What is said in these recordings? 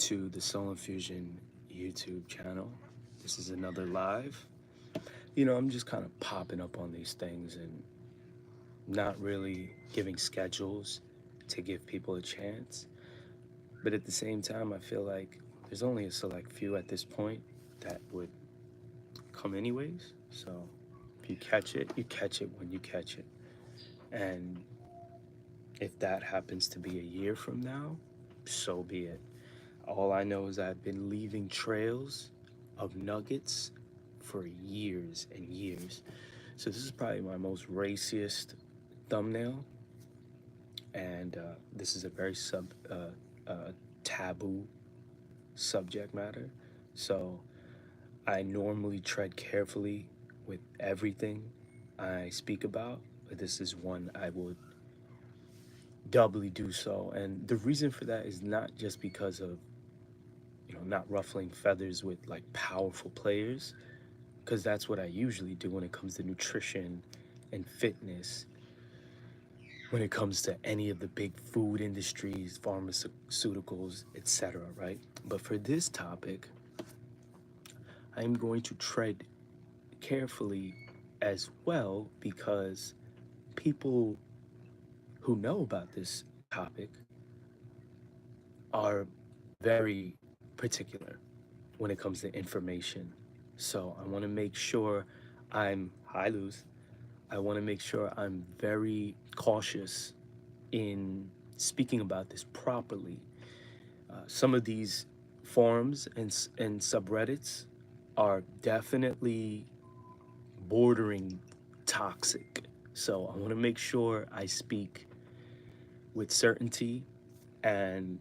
to the Soul Infusion YouTube channel. This is another live. I'm just kind of popping up on these things and not really giving schedules to give people a chance. But at the same time, I feel like there's only a select few at this point that would come anyways. So if you catch it, you catch it when you catch it. And if that happens to be a year from now, so be it. All I know is I've been leaving trails of nuggets for years and years. So this is probably my most raciest thumbnail, and this is a very taboo subject matter. So I normally tread carefully with everything I speak about, but this is one I would doubly do so. And the reason for that is not just because of not ruffling feathers with like powerful players, because that's what I usually do when it comes to nutrition and fitness, when it comes to any of the big food industries, pharmaceuticals, etc., right? But for this topic, I'm going to tread carefully as well because people who know about this topic are very particular when it comes to information. So I want to make sure hi Luz. I want to make sure I'm very cautious in speaking about this properly. Some of these forums and subreddits are definitely bordering toxic. So I want to make sure I speak with certainty, and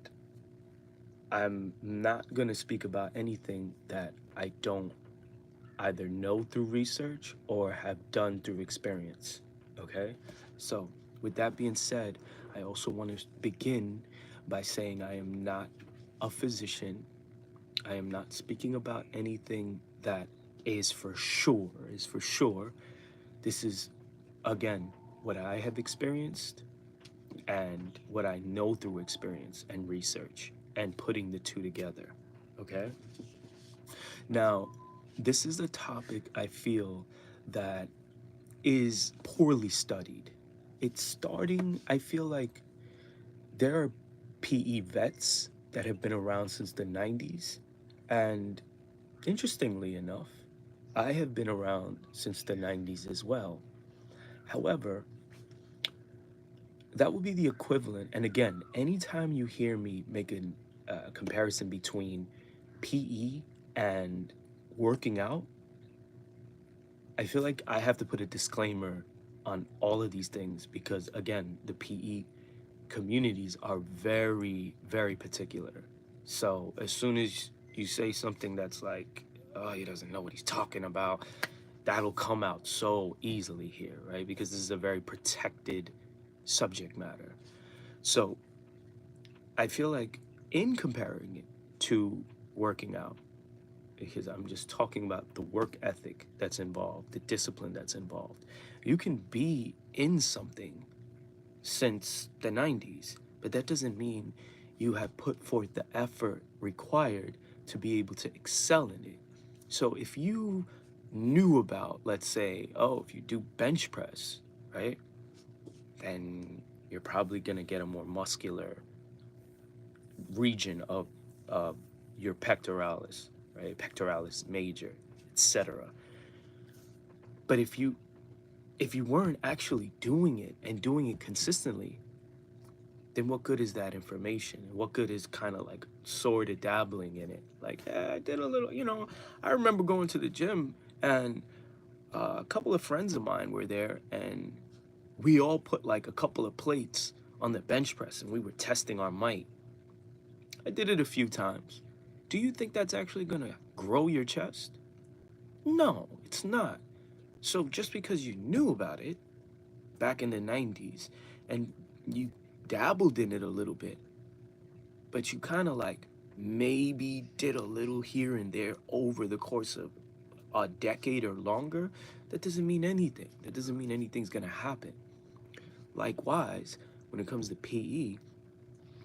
I'm not going to speak about anything that I don't either know through research or have done through experience. Okay? So, with that being said, I also want to begin by saying I am not a physician. I am not speaking about anything that is for sure. This is, again, what I have experienced and what I know through experience and research and putting the two together. Okay? Now, this is a topic I feel that is poorly studied. It's starting, I feel like there are PE vets that have been around since the 90s. And interestingly enough, I have been around since the 90s as well. However, that would be the equivalent. And again, anytime you hear me make a comparison between PE and working out, I feel like I have to put a disclaimer on all of these things because, again, the PE communities are very, very particular. So as soon as you say something that's like, oh, he doesn't know what he's talking about, that'll come out so easily here, right? Because this is a very protected subject matter. So I feel like in comparing it to working out, because I'm just talking about the work ethic that's involved, the discipline that's involved. You can be in something since the 90s, but that doesn't mean you have put forth the effort required to be able to excel in it. So if you knew about, let's say, oh, if you do bench press, right, then you're probably going to get a more muscular region of your pectoralis, right? Pectoralis major, etc. But if you weren't actually doing it and doing it consistently, then what good is that information? What good is kind of like sort of dabbling in it? Like, I did a little, I remember going to the gym and a couple of friends of mine were there and we all put like a couple of plates on the bench press and we were testing our might. I did it a few times. Do you think that's actually gonna grow your chest? No, it's not. So just because you knew about it back in the 90s and you dabbled in it a little bit, but you kind of like maybe did a little here and there over the course of a decade or longer, that doesn't mean anything. That doesn't mean anything's gonna happen. Likewise, when it comes to PE,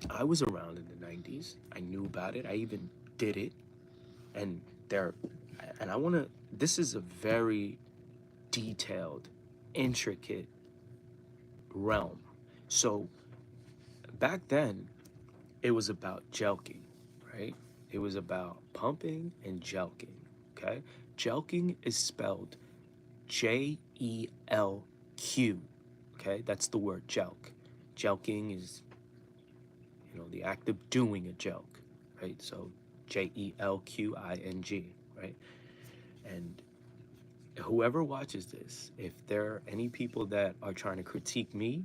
I was around in the 90s. I knew about it. I even did it. And there, and I want to, this is a very detailed, intricate realm. So back then, it was about jelking, right? It was about pumping and jelking, okay? Jelking is spelled Jelq, okay? That's the word jelk. Jelking is, the act of doing a joke, right? So Jelqing, right? And whoever watches this, if there are any people that are trying to critique me,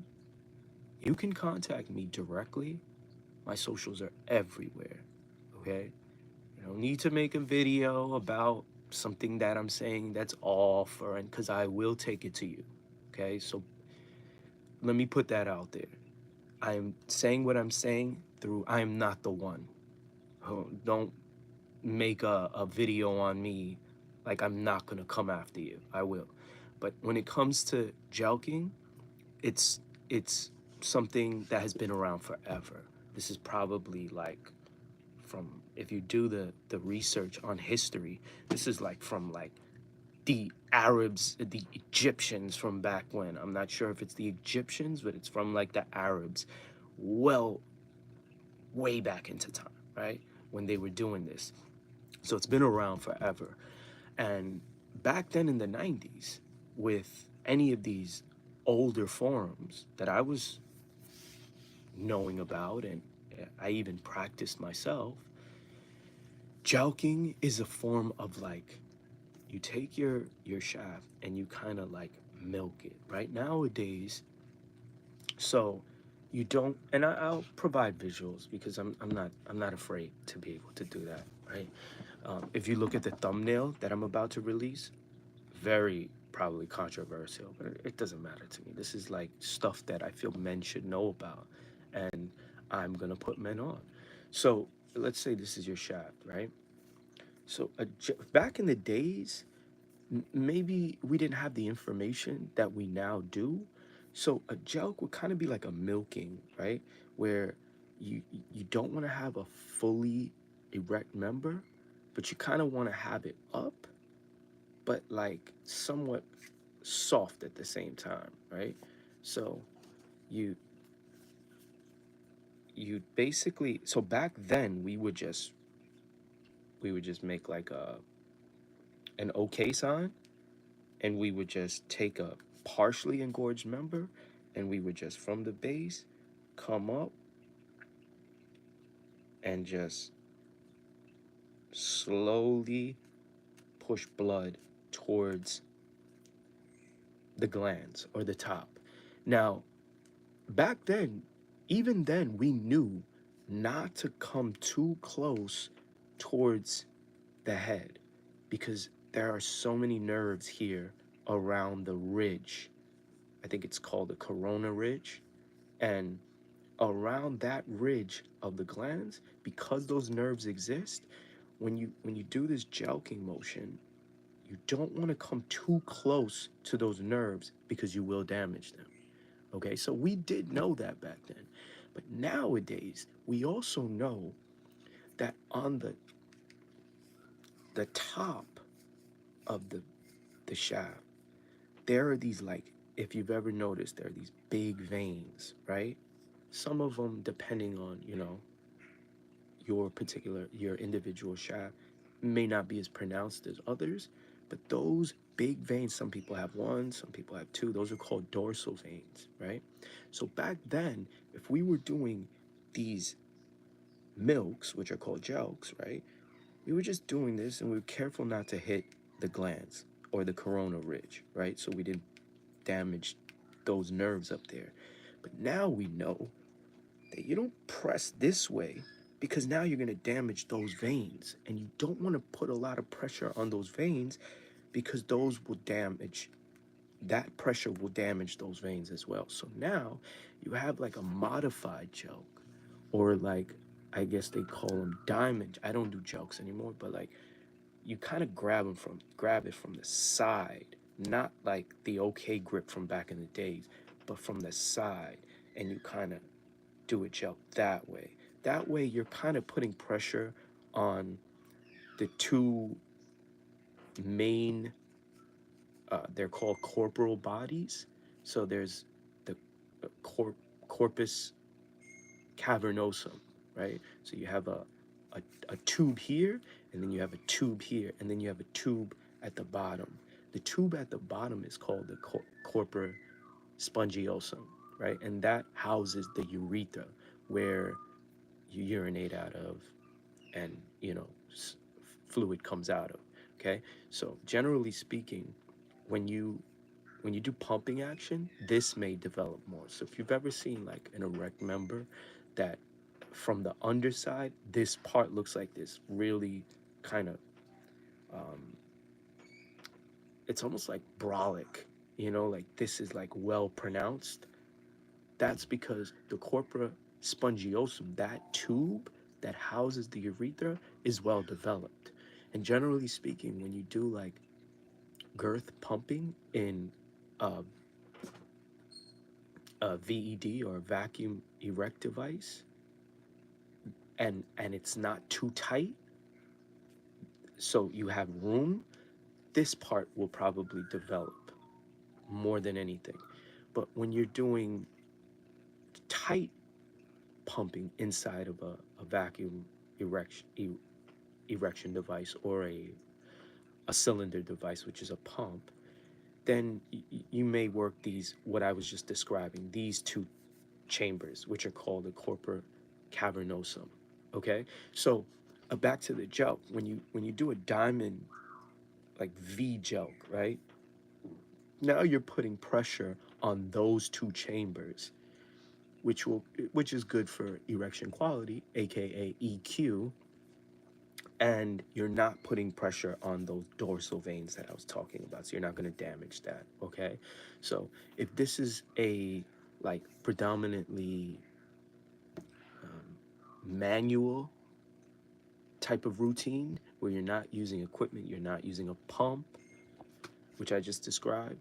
you can contact me directly. My socials are everywhere, okay? You don't need to make a video about something that I'm saying that's off, or because I will take it to you, okay? So let me put that out there. I'm saying what I'm saying through I am not the one. Oh, don't make a video on me like I'm not gonna come after you. I will. But when it comes to joking, it's something that has been around forever. This is probably like from, if you do the research on history, this is like from like the Arabs, the Egyptians from back when. I'm not sure if it's the Egyptians, but it's from like the Arabs. Well, way back into time, right? When they were doing this. So it's been around forever. And back then in the 90s, with any of these older forums that I was knowing about, and I even practiced myself, joking is a form of like, you take your shaft and you kind of like milk it, right? Nowadays, so you don't, and I'll provide visuals because I'm not afraid to be able to do that, right? If you look at the thumbnail that I'm about to release, very probably controversial, but it doesn't matter to me. This is like stuff that I feel men should know about, and I'm gonna put men on. So let's say this is your shaft, right? So back in the days, maybe we didn't have the information that we now do. So a joke would kind of be like a milking, right? Where you don't want to have a fully erect member, but you kind of want to have it up, but like somewhat soft at the same time, right? So you you basically, so back then we would just make like an okay sign, and we would just take a partially engorged member, and we would just from the base come up and just slowly push blood towards the glands or the top. Now, back then, even then, we knew not to come too close towards the head because there are so many nerves here around the ridge. I think it's called the corona ridge. And around that ridge of the glands, because those nerves exist, when you do this jelking motion, you don't want to come too close to those nerves because you will damage them. Okay, so we did know that back then. But nowadays, we also know that on the top of the shaft, there are these, like, if you've ever noticed, there are these big veins, right? Some of them, depending on, your individual shaft, may not be as pronounced as others, but those big veins, some people have one, some people have two, those are called dorsal veins, right? So back then, if we were doing these milks, which are called jelks, right? We were just doing this and we were careful not to hit the glands or the corona ridge, right? So we didn't damage those nerves up there. But now we know that you don't press this way because now you're going to damage those veins. And you don't want to put a lot of pressure on those veins because those will damage, that pressure will damage those veins as well. So now you have like a modified joke, or like, I guess they call them diamond. I don't do jokes anymore, but like you kind of grab it from the side, not like the okay grip from back in the days, but from the side, and you kind of do a gel that way. That way, you're kind of putting pressure on the two main, they're called corporal bodies. So there's the corpus cavernosum, right? So you have a tube here, and then you have a tube here, and then you have a tube at the bottom. The tube at the bottom is called the corpora spongiosum, right? And that houses the urethra, where you urinate out of, and fluid comes out of. Okay, so generally speaking, when you when you do pumping action, this may develop more. So if you've ever seen like an erect member, that from the underside, this part looks like this really kind of, um, it's almost like brolic, like this is like well pronounced. That's because the corpora spongiosum, that tube that houses the urethra, is well developed. And generally speaking, when you do like girth pumping in uh, a VED, or a vacuum erect device, and it's not too tight, so you have room, this part will probably develop more than anything. But when you're doing tight pumping inside of a vacuum erection erection device, or a cylinder device, which is a pump, then you may work these, what I was just describing, these two chambers, which are called the corpora cavernosum. Okay, so back to the joke. When you do a diamond like V joke, right? Now you're putting pressure on those two chambers, which is good for erection quality, aka EQ, and you're not putting pressure on those dorsal veins that I was talking about. So you're not going to damage that. Okay, so if this is a like predominantly manual type of routine, where you're not using equipment, you're not using a pump, which I just described,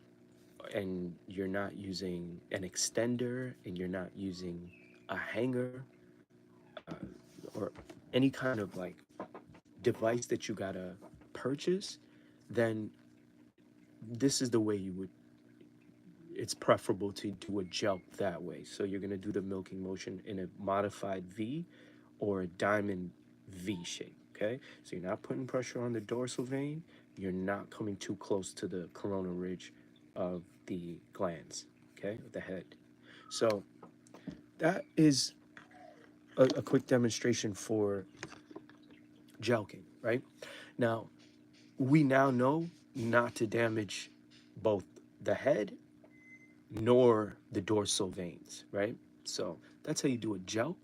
and you're not using an extender, and you're not using a hanger, uh, or any kind of like device that you gotta purchase, then this is the way you would. It's preferable to do a jump that way. So you're gonna do the milking motion in a modified V, or a diamond V shape. Okay, so you're not putting pressure on the dorsal vein. You're not coming too close to the coronal ridge of the glands. Okay, of the head. So that is a quick demonstration for jelqing. Right now, we now know not to damage both the head nor the dorsal veins, right? So that's how you do a jelq.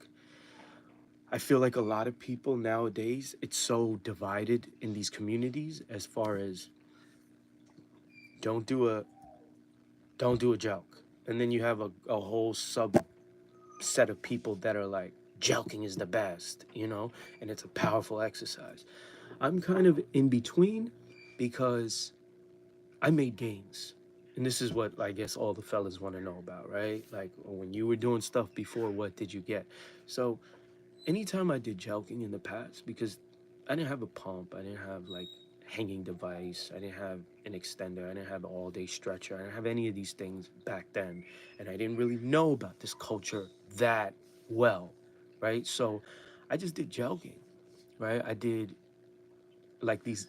I feel like a lot of people nowadays, it's so divided in these communities, as far as don't do a don't do a jelq. And then you have a whole subset of people that are like, jelqing is the best, and it's a powerful exercise. I'm kind of in between, because I made gains. And this is what I guess all the fellas want to know about, right? Like, when you were doing stuff before, what did you get? So anytime I did jelqing in the past, because I didn't have a pump, I didn't have like hanging device, I didn't have an extender, I didn't have an all day stretcher, I didn't have any of these things back then, and I didn't really know about this culture that well, right? So I just did jelqing, right? I did like these,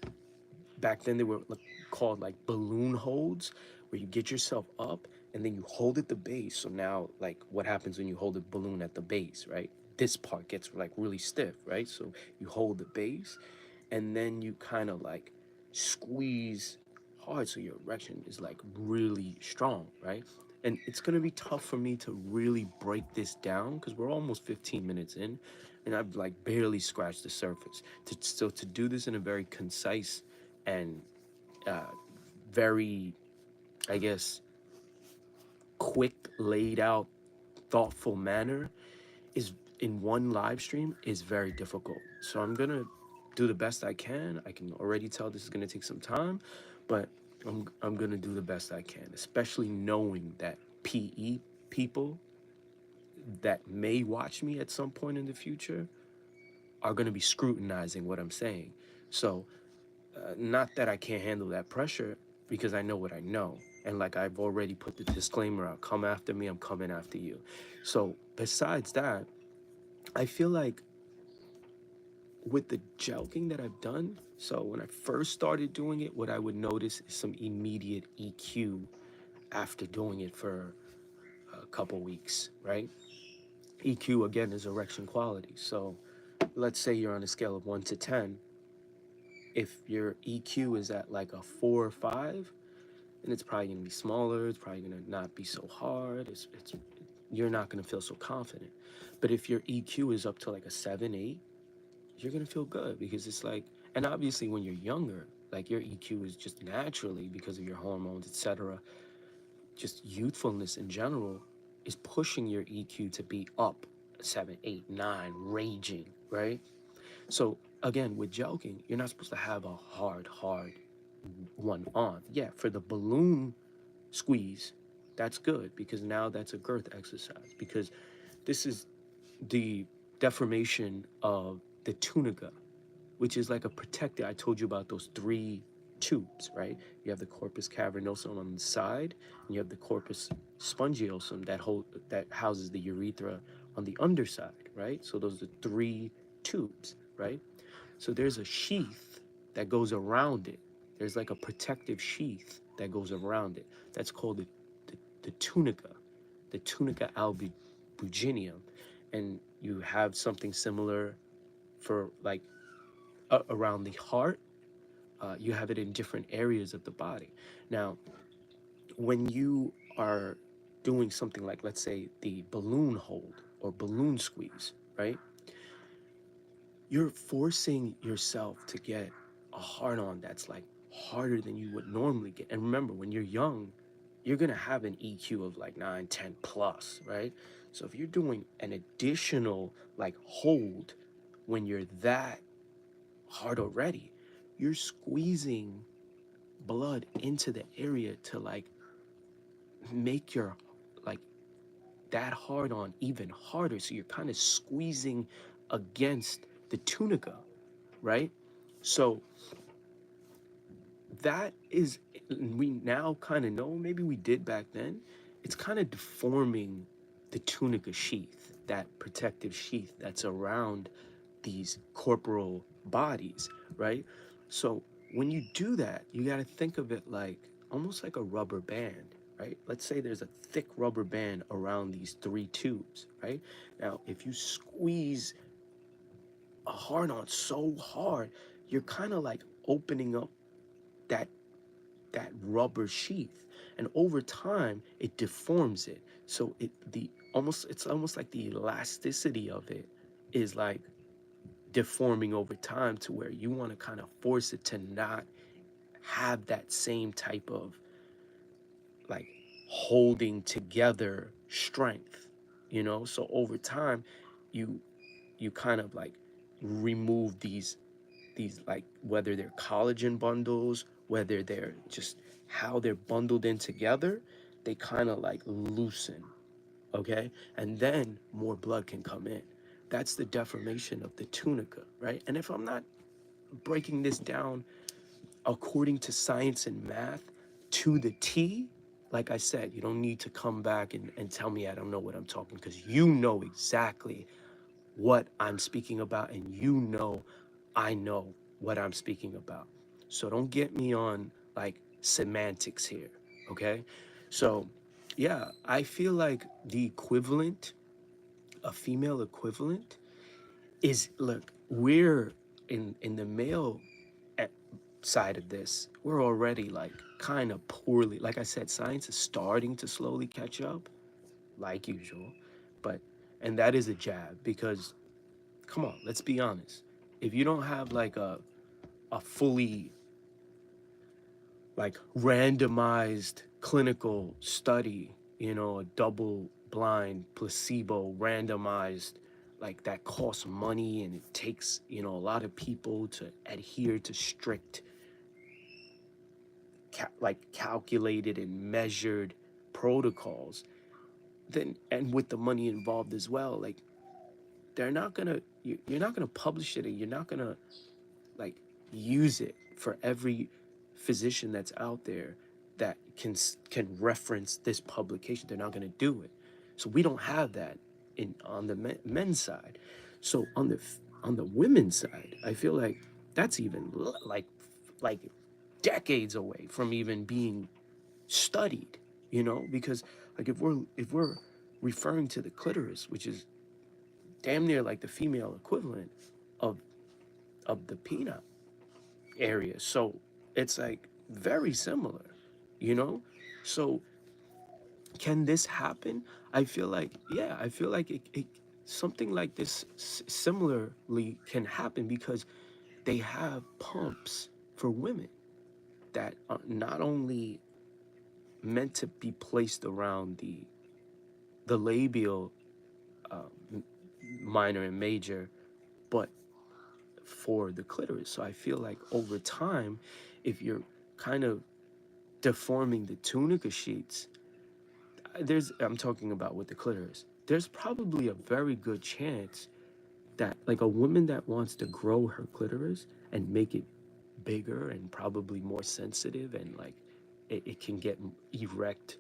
back then they were like, called like balloon holds, where you get yourself up and then you hold at the base. So now, like, what happens when you hold a balloon at the base, right? This part gets like really stiff, right? So you hold the base, and then you kind of like squeeze hard, so your erection is like really strong, right? And it's gonna be tough for me to really break this down, because we're almost 15 minutes in, and I've like barely scratched the surface. To do this in a very concise and uh, very, I guess, quick, laid out, thoughtful manner, is in one live stream, is very difficult. So I'm gonna do the best I can. I can already tell this is gonna take some time, but I'm gonna do the best I can, especially knowing that PE people, that may watch me at some point in the future are going to be scrutinizing what I'm saying. So, not that I can't handle that pressure, because I know what I know. And like I've already put the disclaimer out, come after me, I'm coming after you. So, besides that, I feel like with the joking that I've done, so when I first started doing it, what I would notice is some immediate EQ after doing it for a couple weeks, right? EQ again is erection quality. So let's say you're on a scale of 1 to 10. If your EQ is at like a 4 or 5, then it's probably going to be smaller. It's probably going to not be so hard. You're not going to feel so confident. But if your EQ is up to like a 7, 8, you're going to feel good, because it's like, and obviously when you're younger, like your EQ is just naturally, because of your hormones, etc., just youthfulness in general is pushing your EQ to be up 7, 8, 9, raging, right? So again, with joking, you're not supposed to have a hard one on. Yeah, for the balloon squeeze, that's good, because now that's a girth exercise, because this is the deformation of the tunica, which is like a protector. I told you about those three tubes, right? You have the corpus cavernosum on the side, and you have the corpus spongiosum that houses the urethra on the underside, right? So those are three tubes, right? So there's a sheath that goes around it. There's like a protective sheath that goes around it. That's called the tunica albuginum. And you have something similar for like around the heart. You have it in different areas of the body. Now, when you are doing something like, let's say, the balloon hold or balloon squeeze, right? You're forcing yourself to get a hard on that's like harder than you would normally get. And remember, when you're young, you're gonna have an EQ of like 9, 10 plus, right? So if you're doing an additional like hold when you're that hard already, you're squeezing blood into the area to like make your like that hard on even harder. So you're kind of squeezing against the tunica, right? So that is, we now kind of know, maybe we did back then, it's kind of deforming the tunica sheath, that protective sheath that's around these corporal bodies, right? So when you do that, you got to think of it like almost like a rubber band, right? Let's say there's a thick rubber band around these three tubes, right? Now, if you squeeze a hard on so hard, you're kind of like opening up that rubber sheath, and over time it deforms it. So it's almost like the elasticity of it is like deforming over time, to where you want to kind of force it to not have that same type of like holding together strength, so over time you kind of like remove these like, whether they're collagen bundles, whether they're just how they're bundled in together, they kind of like loosen, okay? And then more blood can come in. That's the deformation of the tunica, right? And if I'm not breaking this down according to science and math to the T, like I said, you don't need to come back and tell me I don't know what I'm talking, because you know exactly what I'm speaking about, and I know what I'm speaking about. So don't get me on like semantics here, okay? So, yeah, I feel like the equivalent, a female equivalent, is, look, we're in the male side of this, we're already like kind of poorly. Like I said, science is starting to slowly catch up, like usual, but and that is a jab, because come on, let's be honest. If you don't have like a fully like randomized clinical study, a double blind placebo randomized, like that costs money, and it takes, a lot of people to adhere to strict like calculated and measured protocols, then, and with the money involved as well, like they're not gonna, you're not gonna publish it, and you're not gonna like use it for every physician that's out there that can reference this publication. They're not going to do it. So we don't have that in on the men's side. So on the women's side, I feel like that's even like decades away from even being studied, you know, because like if we're referring to the clitoris, which is damn near like the female equivalent of the peanut area. So it's like very similar, you know? So can this happen? I feel like, yeah, I feel like something like this similarly can happen because they have pumps for women that are not only meant to be placed around the labial minor and major, but for the clitoris. So I feel like over time, if you're kind of deforming the tunica sheets, I'm talking about with the clitoris, there's probably a very good chance that like a woman that wants to grow her clitoris and make it bigger and probably more sensitive, and like it can get erect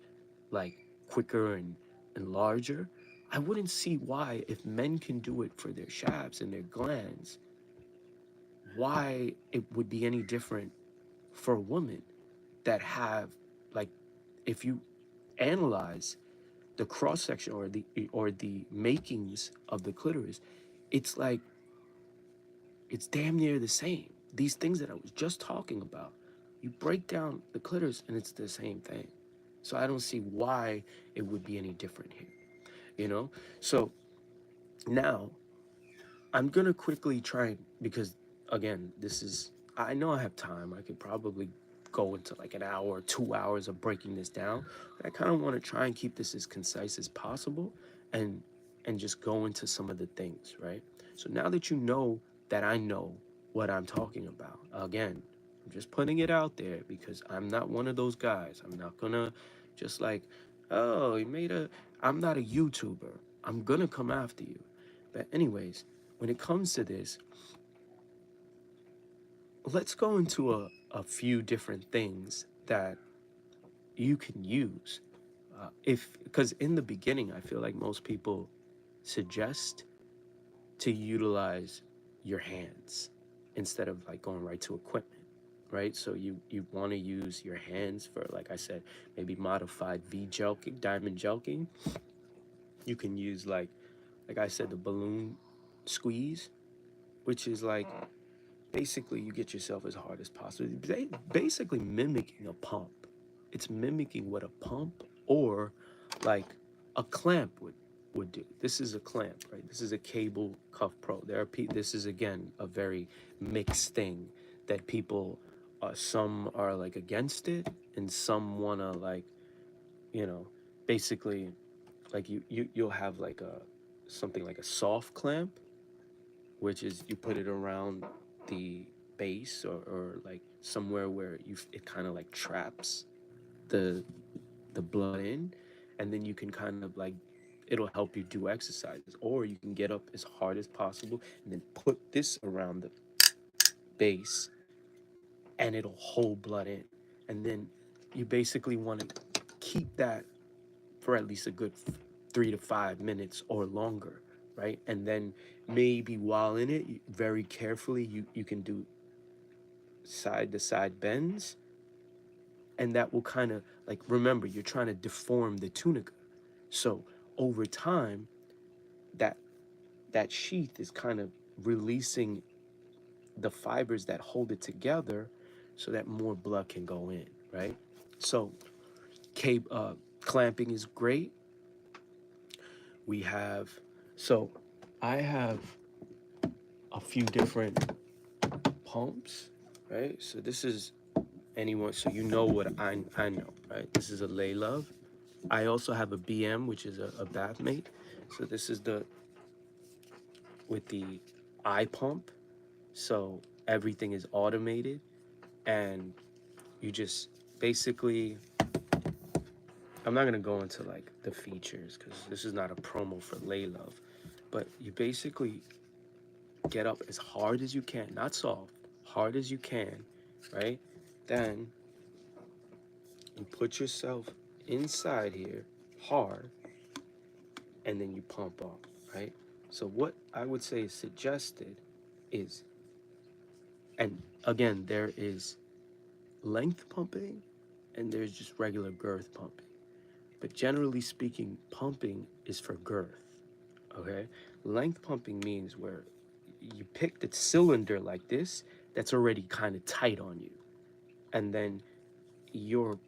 like quicker and larger. I wouldn't see why, if men can do it for their shafts and their glands, why it would be any different for a woman that have like, if you analyze the cross section or the makings of the clitoris, it's like it's damn near the same. These things that I was just talking about, you break down the clitoris and it's the same thing. So I don't see why it would be any different here, you know? So now I'm gonna quickly try, because again, this is, I know I have time. I could probably go into like an hour, 2 hours of breaking this down. But I kind of want to try and keep this as concise as possible, and just go into some of the things, right? So now that you know that I know what I'm talking about, again, I'm just putting it out there because I'm not one of those guys. I'm not gonna just like, oh, he made a, I'm not a YouTuber. I'm gonna come after you. But anyways, when it comes to this, let's go into a few different things that you can use. If Because in the beginning, I feel like most people suggest to utilize your hands instead of like going right to equipment, right? So you want to use your hands for, like I said, maybe modified V jelking, diamond jelking. You can use like I said, the balloon squeeze, which is like basically you get yourself as hard as possible. Basically mimicking a pump. It's mimicking what a pump or like a clamp would do. This is a clamp, right? This is a cable cuff pro. This is again a very mixed thing that people, some are like against it, and some wanna like, you know, basically like you'll have like a something like a soft clamp, which is you put it around the base, or like somewhere where it kind of like traps the blood in, and then you can kind of like, it'll help you do exercises, or you can get up as hard as possible and then put this around the base, and it'll hold blood in, and then you basically want to keep that for at least a good 3 to 5 minutes or longer, right? And then maybe while in it, very carefully, you can do side to side bends, and that will kind of like, remember, you're trying to deform the tunica. So over time, that sheath is kind of releasing the fibers that hold it together so that more blood can go in, right? So clamping is great. We have, so I have a few different pumps, right? So this is anyone, so you know what I know, right? This is a Lay Love. I also have a BM, which is a bath mate. So this is the with the eye pump. So everything is automated, and you just basically I'm not gonna go into like the features because this is not a promo for Lay Love, but you basically get up as hard as you can, not soft, hard as you can, right? Then you put yourself inside here hard, and then you pump up, right? So what I would say is suggested is, and again, there is length pumping and there's just regular girth pumping. But generally speaking, pumping is for girth, okay? Length pumping means where you pick the cylinder like this that's already kind of tight on you, and then your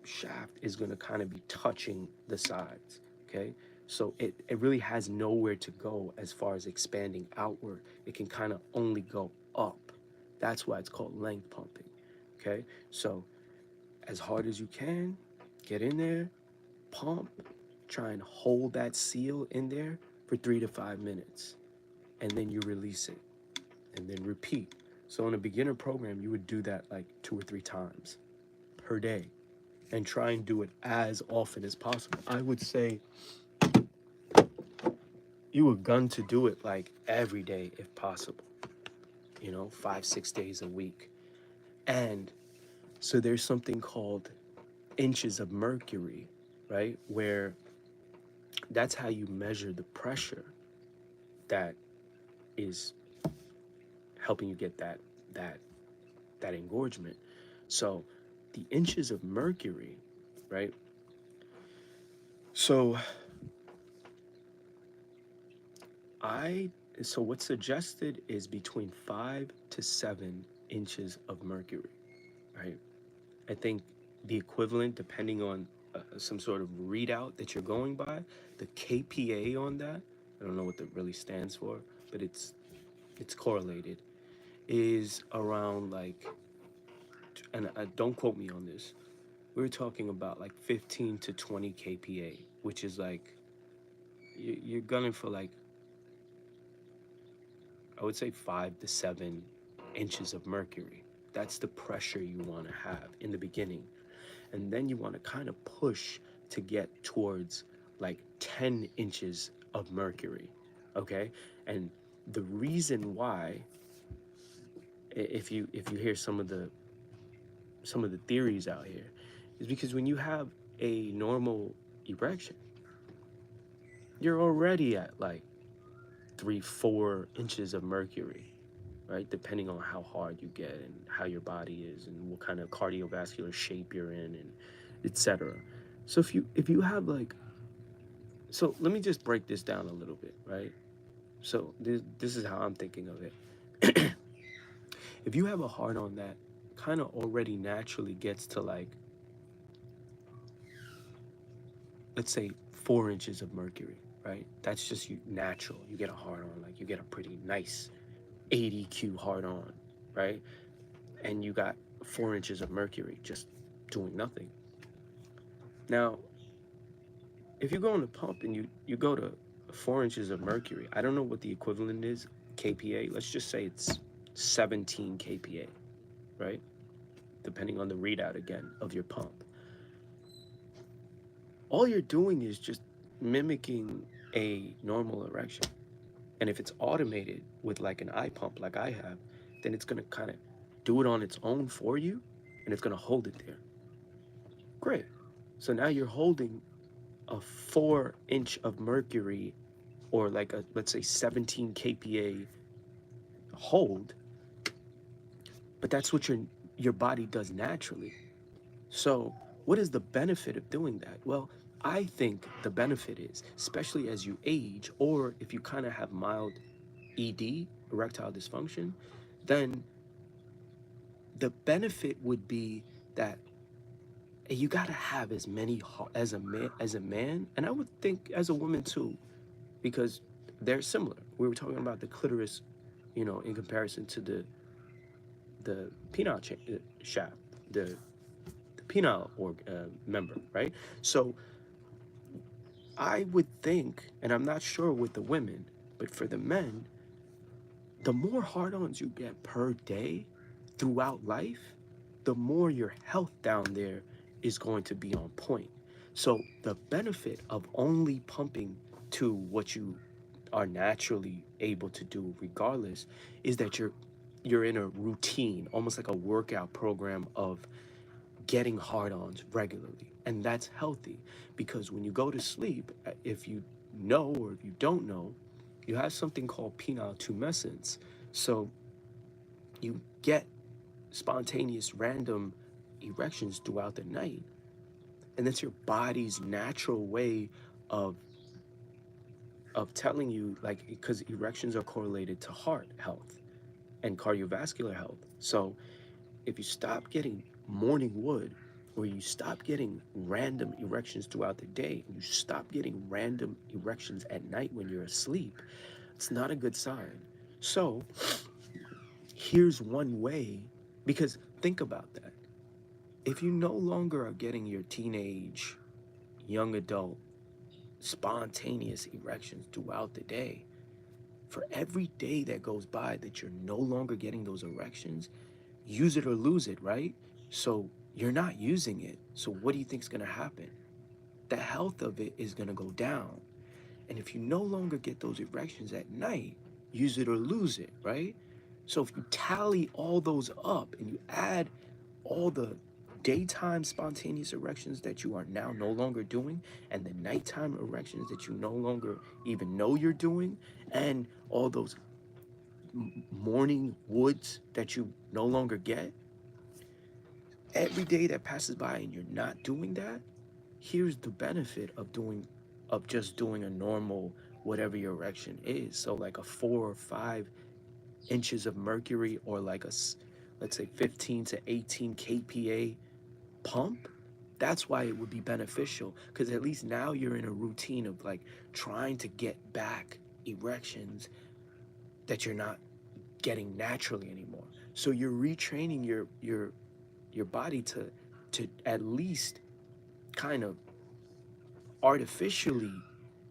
shaft is going to kind of be touching the sides, okay? So it really has nowhere to go as far as expanding outward. It can kind of only go up. That's why it's called length pumping, okay? So as hard as you can, get in there, pump, try and hold that seal in there for 3 to 5 minutes, and then you release it, and then repeat. So in a beginner program, you would do that like 2 or 3 times per day and try and do it as often as possible. I would say you would gun to do it like every day if possible, 5, 6 days a week. And so there's something called inches of mercury, right? Where that's how you measure the pressure that is helping you get that that engorgement. So the inches of mercury, right? So I so what's suggested is between 5 to 7 inches of mercury, right? I think the equivalent, depending on some sort of readout that you're going by, the KPA on that, I don't know what that really stands for, but it's correlated, is around like, and don't quote me on this. We were talking about like 15 to 20 kPa, which is like you're gunning for like, I would say 5 to 7 inches of mercury. That's the pressure you want to have in the beginning. And then you want to kind of push to get towards like 10 inches of mercury. Okay? And the reason why, if you hear some of the theories out here, is because when you have a normal erection, you're already at like 3, 4 inches of mercury, right? Depending on how hard you get and how your body is and what kind of cardiovascular shape you're in and etc. So if you have like, so let me just break this down a little bit, right? So this is how I'm thinking of it. If you have a hard on that kind of already naturally gets to like, let's say 4 inches of mercury, right? That's just you natural. You get a hard on, like you get a pretty nice 80Q hard on, right? And you got 4 inches of mercury just doing nothing. Now, if you go on the pump and you go to 4 inches of mercury, I don't know what the equivalent is, kPa. Let's just say it's 17 kPa, right? Depending on the readout again of your pump. All you're doing is just mimicking a normal erection. And if it's automated with like an eye pump like I have, then it's gonna kind of do it on its own for you and it's gonna hold it there. Great. So now you're holding a 4 inch of mercury, or like a, let's say 17 kPa hold, but that's what your body does naturally. So what is the benefit of doing that? Well, I think the benefit is, especially as you age, or if you kind of have mild ED, erectile dysfunction, then the benefit would be that you gotta have as many as a man, and I would think as a woman too, because they're similar. We were talking about the clitoris, in comparison to the penile shaft, the penile member, right? So I would think, and I'm not sure with the women, but for the men, the more hard-ons you get per day throughout life, the more your health down there is going to be on point. So the benefit of only pumping to what you are naturally able to do regardless is that you're in a routine, almost like a workout program of getting hard-ons regularly. And that's healthy because when you go to sleep, if you know or if you don't know, you have something called penile tumescence. So you get spontaneous random erections throughout the night. And that's your body's natural way of telling you, like, because erections are correlated to heart health and cardiovascular health. So if you stop getting morning wood, or you stop getting random erections throughout the day, and you stop getting random erections at night when you're asleep, it's not a good sign. So here's one way, because think about that. If you no longer are getting your teenage, young adult, spontaneous erections throughout the day, for every day that goes by that you're no longer getting those erections, use it or lose it, right? So you're not using it. So what do you think is going to happen? The health of it is going to go down. And if you no longer get those erections at night, use it or lose it, right? So if you tally all those up and you add all the daytime spontaneous erections that you are now no longer doing, and the nighttime erections that you no longer even know you're doing, and all those morning woods that you no longer get, every day that passes by and you're not doing that, here's the benefit of just doing a normal whatever your erection is. So like a 4 or 5 inches of mercury, or like let's say 15 to 18 kPa pump. That's why it would be beneficial, because at least now you're in a routine of like trying to get back erections that you're not getting naturally anymore. So you're retraining your body to at least kind of artificially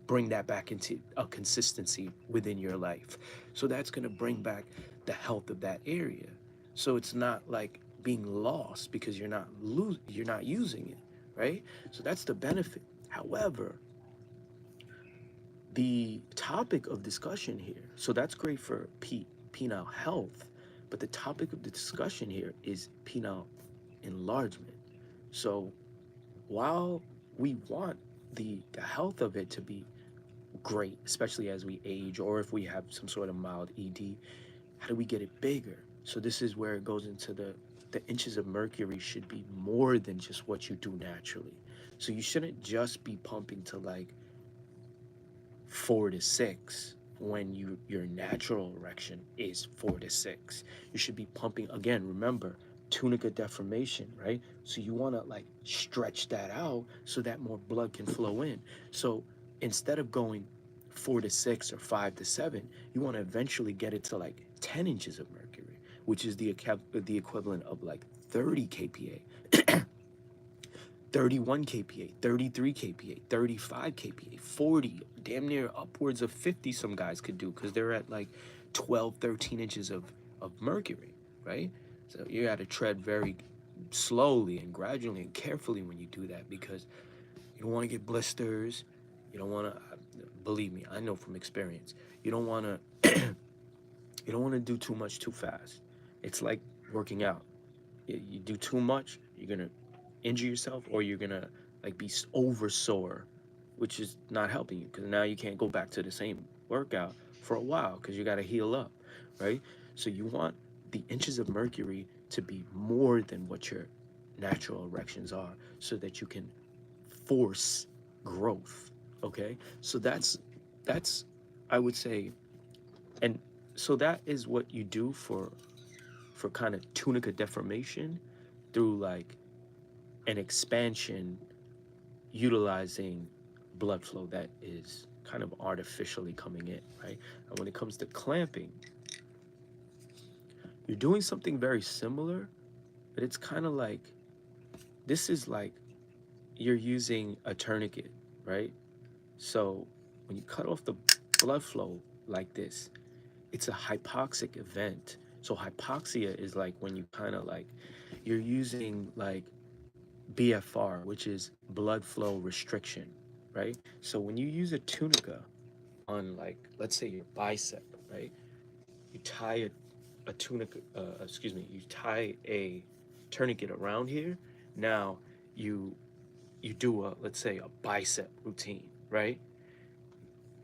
bring that back into a consistency within your life. So that's going to bring back the health of that area. So it's not like being lost because you're not using it, right? So that's the benefit. However, the topic of discussion here, so that's great for penile health, but the topic of the discussion here is penile enlargement. So while we want the health of it to be great, especially as we age or if we have some sort of mild ED, how do we get it bigger? So this is where it goes into the inches of mercury should be more than just what you do naturally. So you shouldn't just be pumping to like 4 to 6 when your natural erection is 4 to 6. You should be pumping again. Remember, tunica deformation, right? So you want to like stretch that out so that more blood can flow in. So instead of going 4 to 6 or 5 to 7, you want to eventually get it to like 10 inches of mercury, which is the equivalent of like 30 kPa, 31 kPa, 33 kPa, 35 kPa, 40, damn near upwards of 50 some guys could do because they're at like 12, 13 inches of mercury, right? So you got to tread very slowly and gradually and carefully when you do that, because you don't want to get blisters. You don't want to, believe me, I know from experience, you don't want to, you don't want to do too much too fast. It's like working out. You do too much, you're gonna injure yourself, or you're gonna like be over sore, which is not helping you because now you can't go back to the same workout for a while because you got to heal up, right? So you want the inches of mercury to be more than what your natural erections are, so that you can force growth. Okay, so that's I would say, and so that is what you do for kind of tunica deformation through like an expansion utilizing blood flow that is kind of artificially coming in, right? And when it comes to clamping, you're doing something very similar, but it's kind of like this is like you're using a tourniquet, right? So when you cut off the blood flow like this, it's a hypoxic event. So hypoxia is like when you kind of like you're using like BFR, which is blood flow restriction, right? So when you use a tunica on, like, let's say your bicep, right? You tie a tunica, you tie a tourniquet around here. Now you you do a, let's say, a bicep routine, right?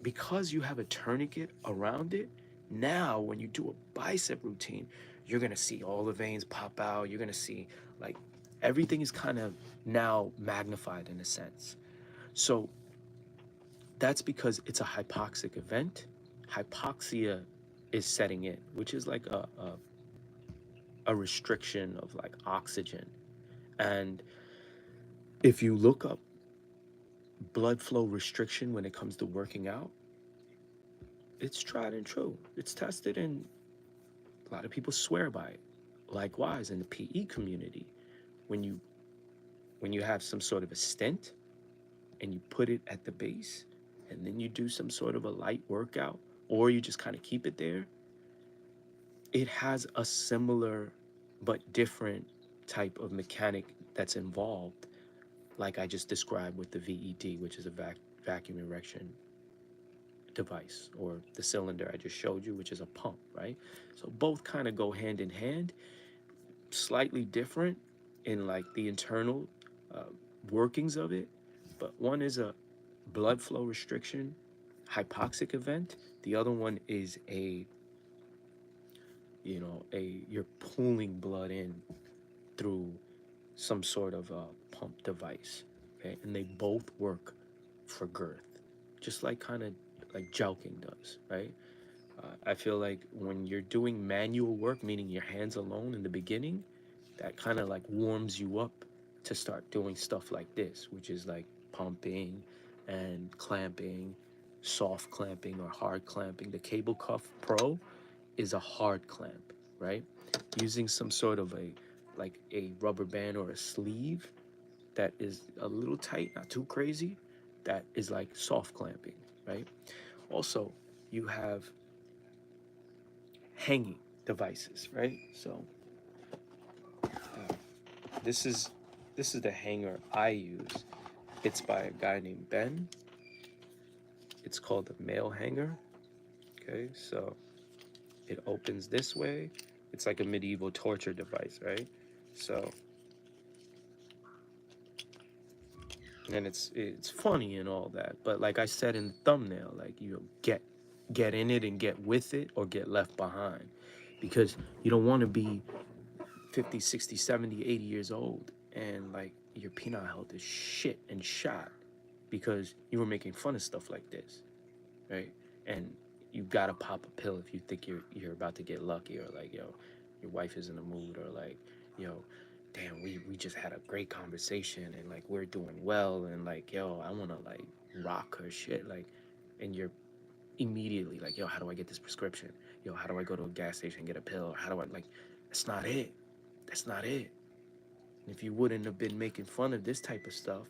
Because you have a tourniquet around it, now when you do a bicep routine, you're gonna see all the veins pop out. You're gonna see, like, everything is kind of now magnified in a sense. So that's because it's a hypoxic event. Hypoxia is setting in, which is like a restriction of like oxygen. And if you look up blood flow restriction when it comes to working out, it's tried and true. It's tested, and a lot of people swear by it. Likewise, in the PE community, when you when you have some sort of a stent and you put it at the base, and then you do some sort of a light workout, or you just kind of keep it there, it has a similar but different type of mechanic that's involved, like I just described with the VED, which is a vacuum erection device, or the cylinder I just showed you, which is a pump, right? So both kind of go hand in hand, slightly different in like the internal uh, workings of it, but one is a blood flow restriction hypoxic event. The other one is a, a you're pulling blood in through some sort of a pump device. Okay, and they both work for girth, just like kind of like joking does, right? I feel like when you're doing manual work, meaning your hands alone in the beginning, that kind of like warms you up to start doing stuff like this, which is like pumping and clamping, soft clamping or hard clamping. The Cable Cuff Pro is a hard clamp, right? Using some sort of a, like a rubber band or a sleeve that is a little tight, not too crazy, that is like soft clamping, right? Also, you have hanging devices, right? So this is this is the hanger I use. It's by a guy named Ben. It's called a male hanger. Okay, so it opens this way. It's like a medieval torture device, right? So, and it's funny and all that, but like I said in the thumbnail, like, get in it and get with it, or get left behind, because you don't want to be 50, 60, 70, 80 years old and like your penile health is shit and shot because you were making fun of stuff like this, right? And you gotta pop a pill if you think you're about to get lucky, or like, yo, your wife is in the mood, or like, yo, damn, we just had a great conversation and like we're doing well, and like, yo, I wanna like rock her shit, like, and you're immediately like, yo, how do I get this prescription? Yo, how do I go to a gas station and get a pill? How do I, like, that's not it. That's not it. And if you wouldn't have been making fun of this type of stuff,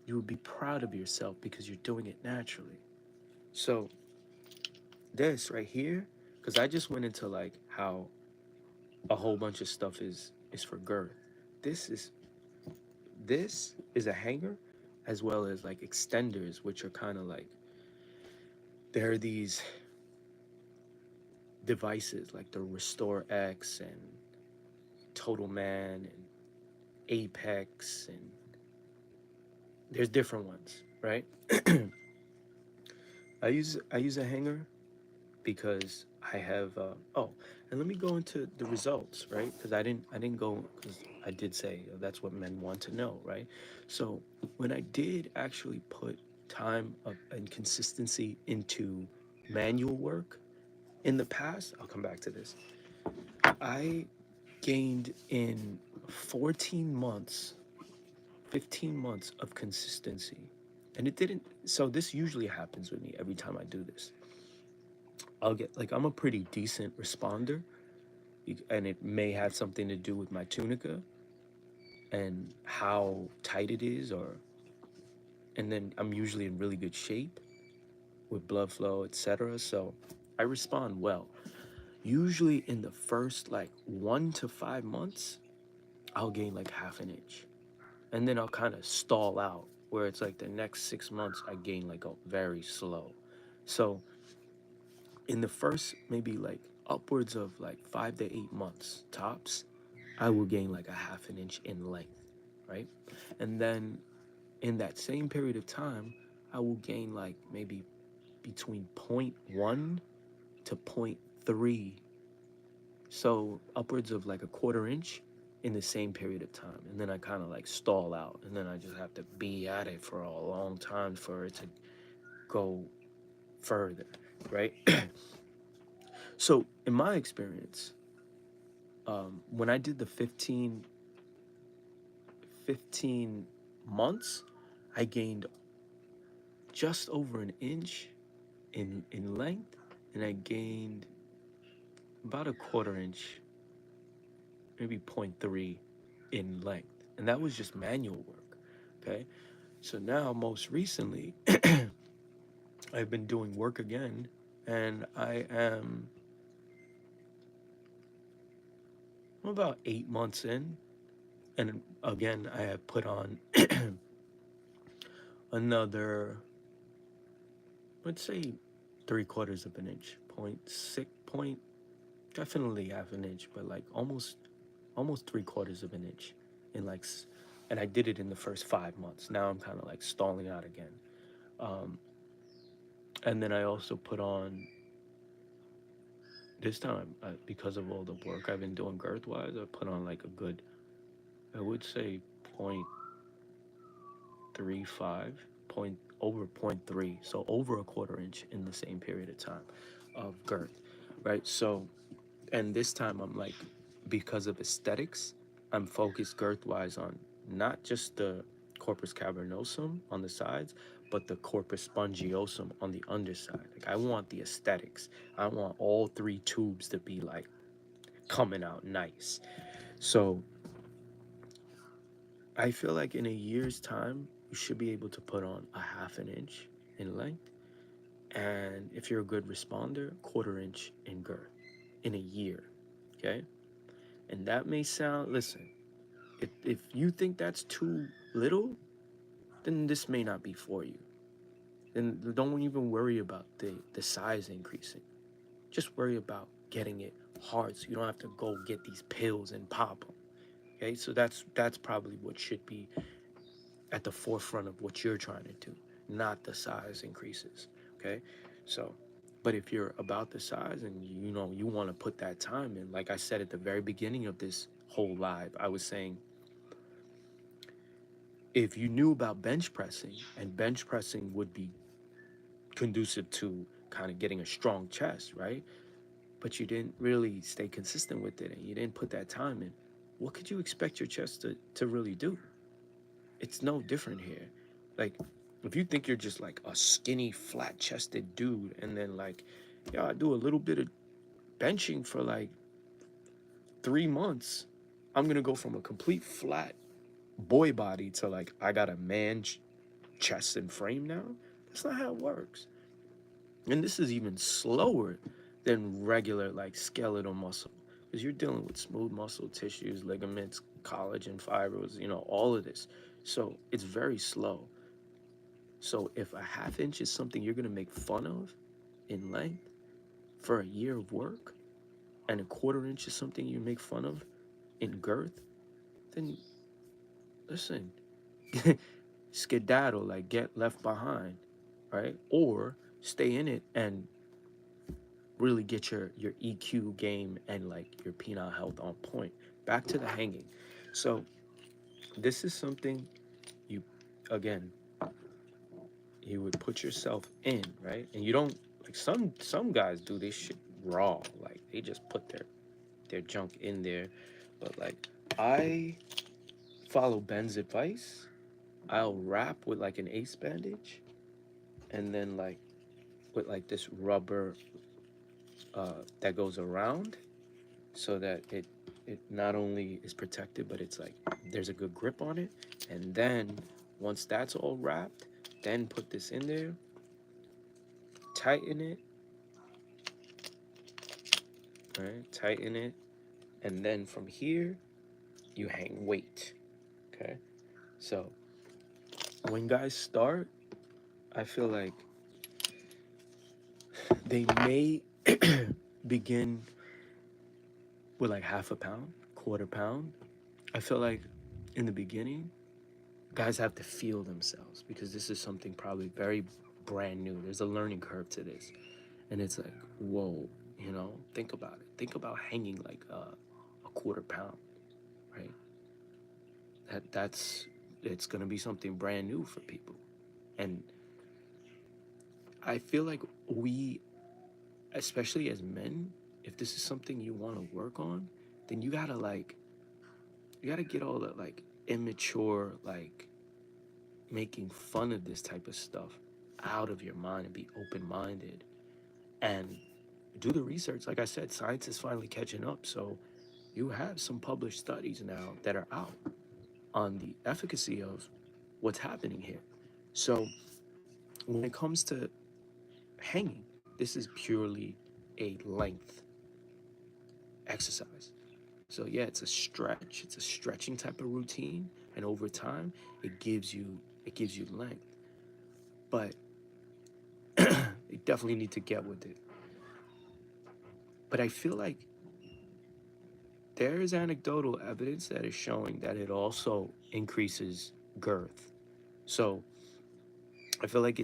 you would be proud of yourself because you're doing it naturally. So this right here, because I just went into like how a whole bunch of stuff is for girth. This is this is a hanger, as well as like extenders, which are kind of like, there are these devices like the Restore X and Total Man and Apex, and there's different ones, right? I use a hanger because I have oh, and let me go into the results, right? Because I didn't go, because I did say that's what men want to know, right? So when I did actually put time and consistency into manual work in the past, I'll come back to this. I gained in 14 months, 15 months of consistency. And it didn't, so this usually happens with me every time I do this. I'll get, like, I'm a pretty decent responder, and it may have something to do with my tunica and how tight it is, or, and then I'm usually in really good shape with blood flow, etc. So I respond well. Usually in the first like 1 to 5 months, I'll gain like half an inch. And then I'll kind of stall out where it's like the next 6 months I gain like a very slow. So in the first maybe like upwards of like 5 to 8 months tops, I will gain like a half an inch in length, right? And then in that same period of time, I will gain like maybe between point 0.1 to point 0.3, so upwards of like a quarter inch in the same period of time. And then I kind of like stall out, and then I just have to be at it for a long time for it to go further, right? So in my experience, when I did the 15 months, I gained just over an inch in length, and I gained about a quarter inch, maybe point 0.3 in length. And that was just manual work. Okay. So now, most recently, I've been doing work again, and I'm about 8 months in. And again, I have put on another, let's say, 3/4 of an inch, point six, point, definitely half an inch, but like almost 3/4 of an inch in like, and I did it in the first 5 months. Now I'm kind of like stalling out again. Um, and then I also put on this time, because of all the work I've been doing girth wise, I put on like a good, I would say, 0.35, point over point 0.3, so over a quarter inch in the same period of time of girth, right? So, and this time I'm like, because of aesthetics, I'm focused girth wise on not just the corpus cavernosum on the sides, but the corpus spongiosum on the underside. Like, I want the aesthetics. I want all three tubes to be like coming out nice. So I feel like in a year's time, you should be able to put on a half an inch in length. And if you're a good responder, quarter inch in girth in a year. Okay. And that may sound, listen, if you think that's too little, then this may not be for you. Then don't even worry about the size increasing. Just worry about getting it hard so you don't have to go get these pills and pop them. Okay, so that's probably what should be at the forefront of what you're trying to do, not the size increases. Okay, so but if you're about the size and you know you want to put that time in, like I said at the very beginning of this whole live, I was saying if you knew about bench pressing, and bench pressing would be conducive to kind of getting a strong chest, right? But you didn't really stay consistent with it and you didn't put that time in, what could you expect your chest to really do? It's no different here. Like, if you think you're just like a skinny, flat chested dude, and then like, yeah, I do a little bit of benching for like 3 months, I'm gonna go from a complete flat boy body to like, I got a man chest and frame now. That's not how it works. And this is even slower than regular like skeletal muscle, because you're dealing with smooth muscle tissues, ligaments, collagen fibers, all of this. So it's very slow. So if a half inch is something you're gonna make fun of in length for a year of work, and a quarter inch is something you make fun of in girth, then listen, skedaddle, like get left behind, right? Or stay in it and really get your EQ game and like your penile health on point. Back to the hanging. So this is something you, again, you would put yourself in, right? And you don't, like, some guys do this shit raw, like they just put their junk in there. But like, I follow Ben's advice. I'll wrap with like an ace bandage, and then like with like this rubber that goes around, so that it not only is protected, but it's like there's a good grip on it. And then once that's all wrapped, then put this in there, tighten it, right? Tighten it, and then from here, you hang weight. Okay. So when guys start, I feel like they may begin with like half a pound, quarter pound. I feel like in the beginning, guys have to feel themselves because this is something probably very brand new. There's a learning curve to this. And it's like, whoa, think about it. Think about hanging like a quarter pound, right? That's it's gonna be something brand new for people. And I feel like we, especially as men, if this is something you want to work on, then you gotta get all that like immature like making fun of this type of stuff out of your mind and be open-minded and do the research. Like I said, science is finally catching up, so you have some published studies now that are out on the efficacy of what's happening here. So when it comes to hanging, this is purely a length exercise. So yeah, it's a stretch. It's a stretching type of routine, and over time, it gives you length. But you definitely need to get with it. But I feel like there is anecdotal evidence that is showing that it also increases girth. So I feel like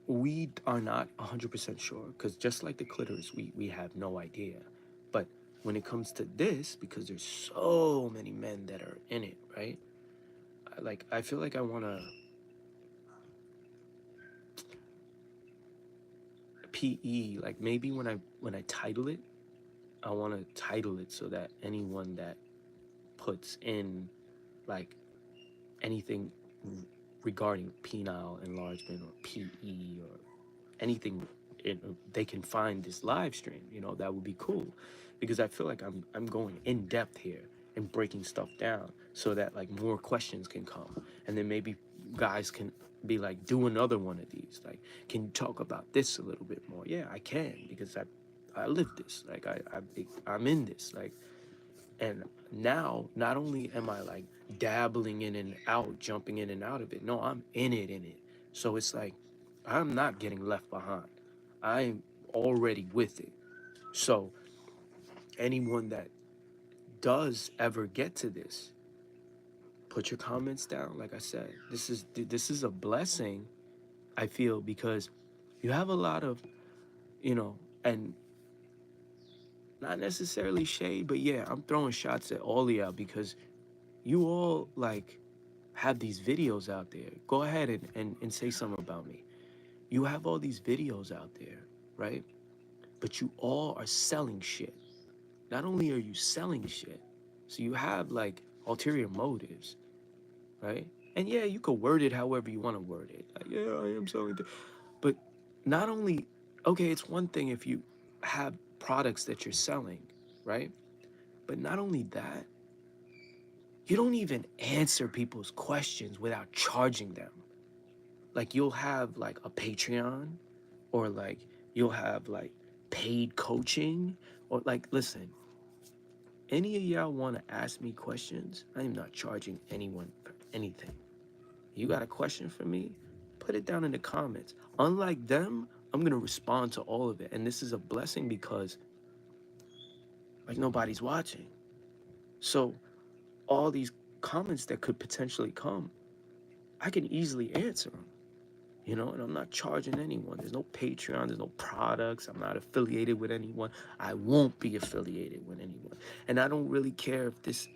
we are not 100% sure because just like the clitoris, we have no idea. But when it comes to this, because there's so many men that are in it, right? I feel like I want to PE, like maybe when I title it, I want to title it so that anyone that puts in like anything regarding penile enlargement or PE or anything, they can find this live stream. That would be cool, because I feel like I'm going in depth here and breaking stuff down so that like more questions can come, and then maybe guys can be like, do another one of these. Like, can you talk about this a little bit more? Yeah, I can, because I live this. Like I'm in this. Like, and now, not only am I like dabbling in and out, jumping in and out of it, no, I'm in it. So it's like, I'm not getting left behind. I'm already with it. So anyone that does ever get to this, put your comments down. Like I said, this is a blessing, I feel, because you have a lot of, and not necessarily shade, but yeah, I'm throwing shots at all of y'all because you all like have these videos out there. Go ahead and say something about me. You have all these videos out there, right? But you all are selling shit. Not only are you selling shit, so you have like ulterior motives, right? And yeah, you could word it however you want to word it. Like, yeah, I am selling. But not only, okay, it's one thing if you have products that you're selling, right? But not only that, you don't even answer people's questions without charging them. Like you'll have like a Patreon, or like you'll have like paid coaching, or like, listen, any of y'all want to ask me questions, I am not charging anyone for anything. You got a question for me? Put it down in the comments. Unlike them, I'm going to respond to all of it. And this is a blessing because like nobody's watching. So all these comments that could potentially come, I can easily answer them. And I'm not charging anyone. There's no Patreon, there's no products. I'm not affiliated with anyone. I won't be affiliated with anyone. And I don't really care if this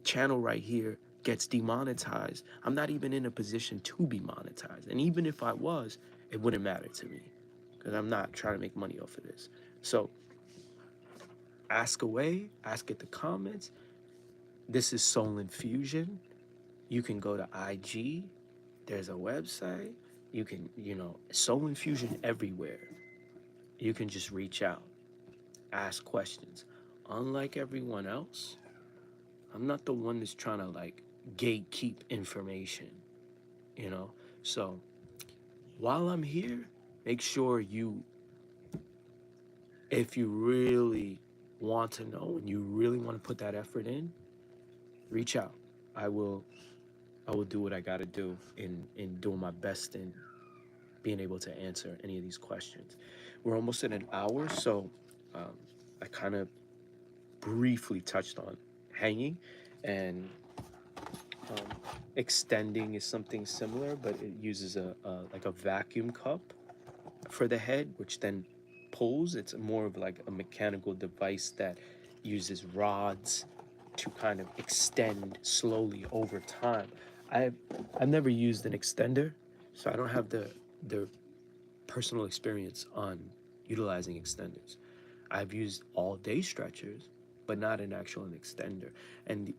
channel right here gets demonetized. I'm not even in a position to be monetized. And even if I was, it wouldn't matter to me because I'm not trying to make money off of this. So ask away, ask at the comments. This is Soul Infusion. You can go to IG. There's a website. You can, Soul Infusion everywhere. You can just reach out, ask questions. Unlike everyone else, I'm not the one that's trying to like gatekeep information, you know? So while I'm here, make sure if you really want to know and you really want to put that effort in, reach out. I will I will do what I got to do in doing my best in being able to answer any of these questions. We're almost at an hour, so um, I kind of briefly touched on hanging, and um, extending is something similar, but it uses a like a vacuum cup for the head, which then pulls. It's more of like a mechanical device that uses rods to kind of extend slowly over time. I've I've never used an extender, so I don't have the personal experience on utilizing extenders. I've used all day stretchers, but not an actual extender. And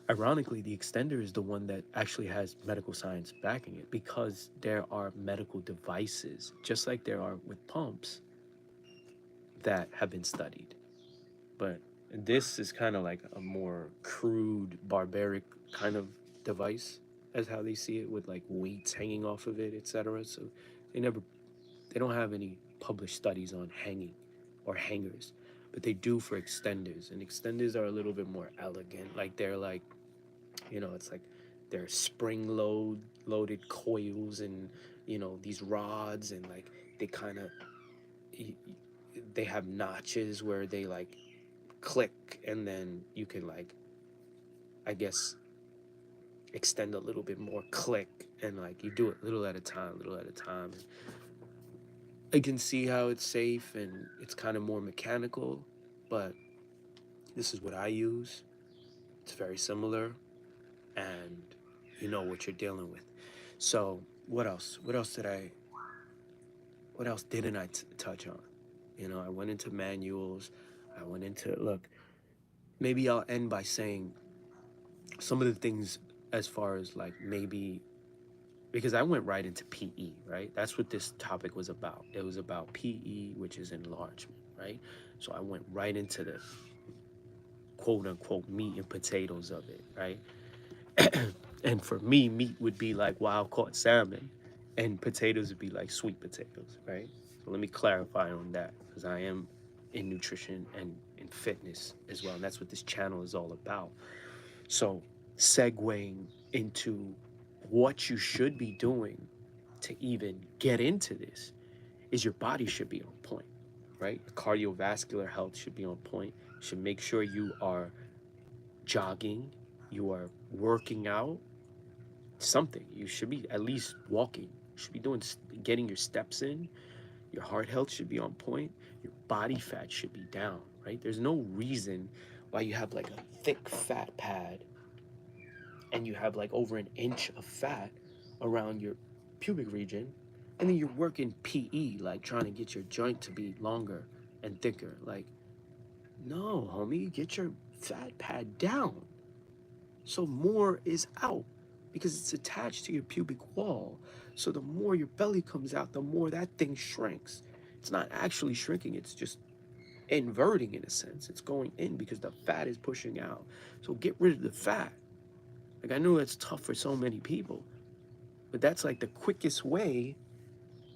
ironically, the extender is the one that actually has medical science backing it because there are medical devices, just like there are with pumps, that have been studied. But this is kind of like a more crude, barbaric kind of device, as how they see it, with like weights hanging off of it, etc. So they never, they don't have any published studies on hanging or hangers, but they do for extenders. And extenders are a little bit more elegant. Like they're like, it's like they're loaded coils, and these rods, and like they kind of, they have notches where they like click, and then you can like, I guess, extend a little bit more, click, and like you do it little at a time, little at a time. I can see how it's safe and it's kind of more mechanical, but this is what I use. It's very similar, and you know what you're dealing with. So what else? What else didn't I touch on? I went into manuals. I went into, look, maybe I'll end by saying some of the things, as far as like maybe, because I went right into PE, right? That's what this topic was about. It was about PE, which is enlargement, right? So I went right into the quote unquote meat and potatoes of it, right? And for me, meat would be like wild caught salmon, and potatoes would be like sweet potatoes, right? So let me clarify on that, because I am in nutrition and in fitness as well, and that's what this channel is all about. So, segueing into what you should be doing to even get into this is your body should be on point, right? Your cardiovascular health should be on point. You should make sure you are jogging, you are working out, something. You should be at least walking. You should be getting your steps in. Your heart health should be on point. Your body fat should be down, right? There's no reason why you have like a thick fat pad and you have like over an inch of fat around your pubic region, and then you're working PE, like trying to get your joint to be longer and thicker. Like, no, homie, get your fat pad down so more is out, because it's attached to your pubic wall. So the more your belly comes out, the more that thing shrinks. It's not actually shrinking, it's just inverting in a sense. It's going in because the fat is pushing out. So get rid of the fat. Like, I know that's tough for so many people, but that's like the quickest way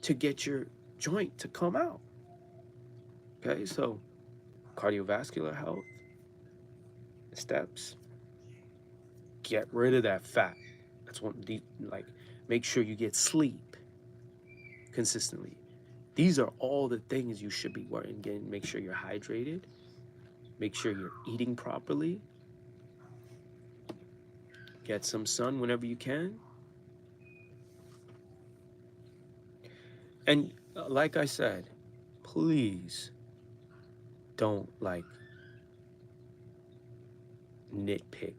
to get your joint to come out. Okay, so cardiovascular health steps, get rid of that fat. That's one, like, make sure you get sleep consistently. These are all the things you should be worrying. Again, make sure you're hydrated, make sure you're eating properly, get some sun whenever you can. And like I said, please don't like nitpick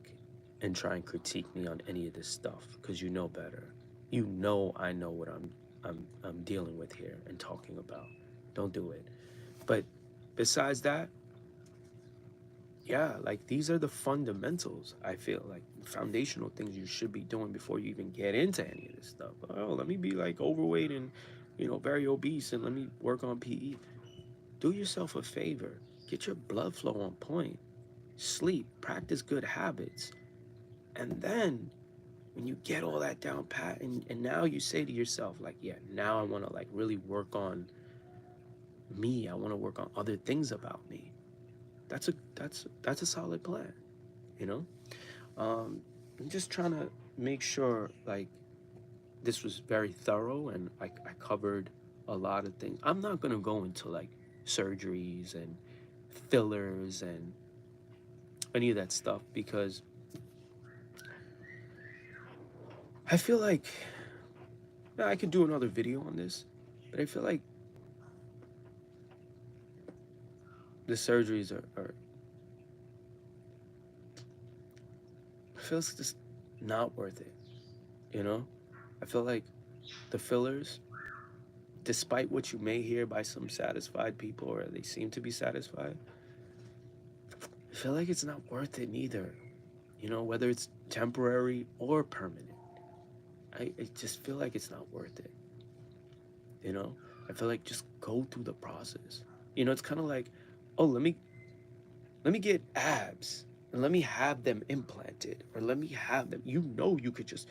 and try and critique me on any of this stuff, because you know better. You know I know what I'm dealing with here and talking about. Don't do it. But besides that, yeah, like these are the fundamentals. I feel like foundational things you should be doing before you even get into any of this stuff. Oh, let me be like overweight and very obese, and let me work on PE. Do yourself a favor. Get your blood flow on point. Sleep, practice good habits. And then when you get all that down pat, and now you say to yourself, like, yeah, now I want to like really work on me. I want to work on other things about me. that's a solid plan, you know. I'm just trying to make sure like this was very thorough and I covered a lot of things. I'm not gonna go into like surgeries and fillers and any of that stuff because I feel like yeah, I could do another video on this, but I feel like the surgeries are feels just not worth it, you know? I feel like the fillers, despite what you may hear by some satisfied people or they seem to be satisfied, I feel like it's not worth it neither. You know, whether it's temporary or permanent. I just feel like it's not worth it. You know? I feel like just go through the process. You know, it's kind of like, oh, let me get abs and let me have them implanted or let me have them. You know you could just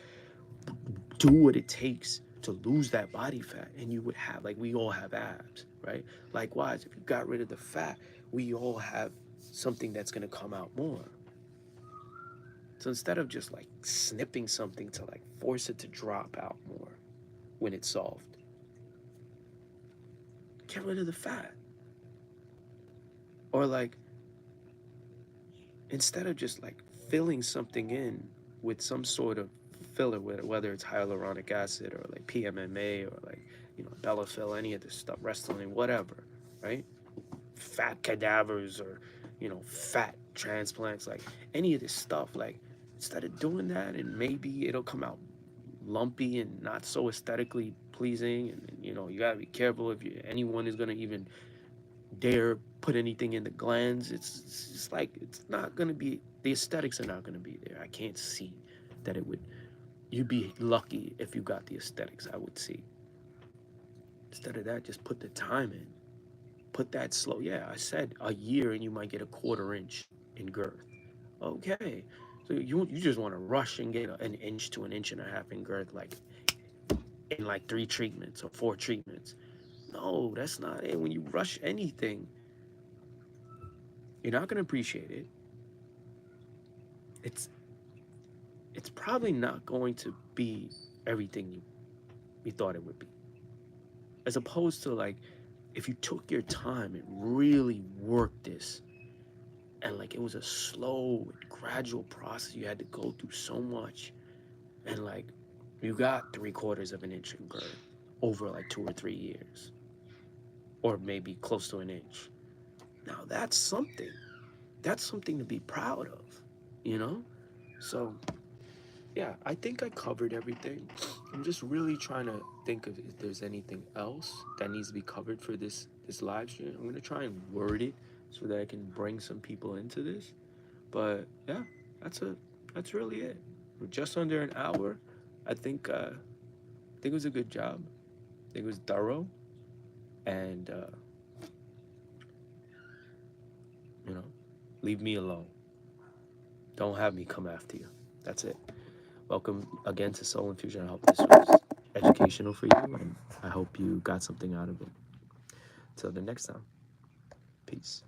do what it takes to lose that body fat and you would have like we all have abs, right? Likewise, if you got rid of the fat, we all have something that's going to come out more. So instead of just like snipping something to like force it to drop out more when it's soft, get rid of the fat. Or like instead of just like filling something in with some sort of filler, whether it's hyaluronic acid or like PMMA or like, you know, Bellafill, any of this stuff, Restylane, whatever, right? Fat cadavers or, you know, fat transplants, like any of this stuff, like instead of doing that and maybe it'll come out lumpy and not so aesthetically pleasing and you know you got to be careful if anyone is going to even dare put anything in the glands. It's just like it's not going to be, the aesthetics are not going to be there. I can't see that it would, you'd be lucky if you got the aesthetics, I would see. Instead of that, just put the time in, put that slow, yeah, I said a year and you might get a quarter inch in girth. Okay, so you just want to rush and get an inch to an inch and a half in girth like in like 3 treatments or 4 treatments. No, that's not it. When you rush anything, you're not going to appreciate it. It's it's probably not going to be everything you thought it would be. As opposed to like if you took your time and really worked this and like it was a slow gradual process, you had to go through so much and like you got 3/4 of an inch in girth over like 2 or 3 years or maybe close to an inch. Now that's something to be proud of, you know? So yeah, I think I covered everything. I'm just really trying to think of if there's anything else that needs to be covered for this live stream. I'm gonna try and word it so that I can bring some people into this. But yeah, that's a that's really it. We're just under an hour. I think it was a good job. I think it was thorough, and you know, leave me alone. Don't have me come after you. That's it. Welcome again to Soul Infusion. I hope this was educational for you, and I hope you got something out of it. Till the next time, peace.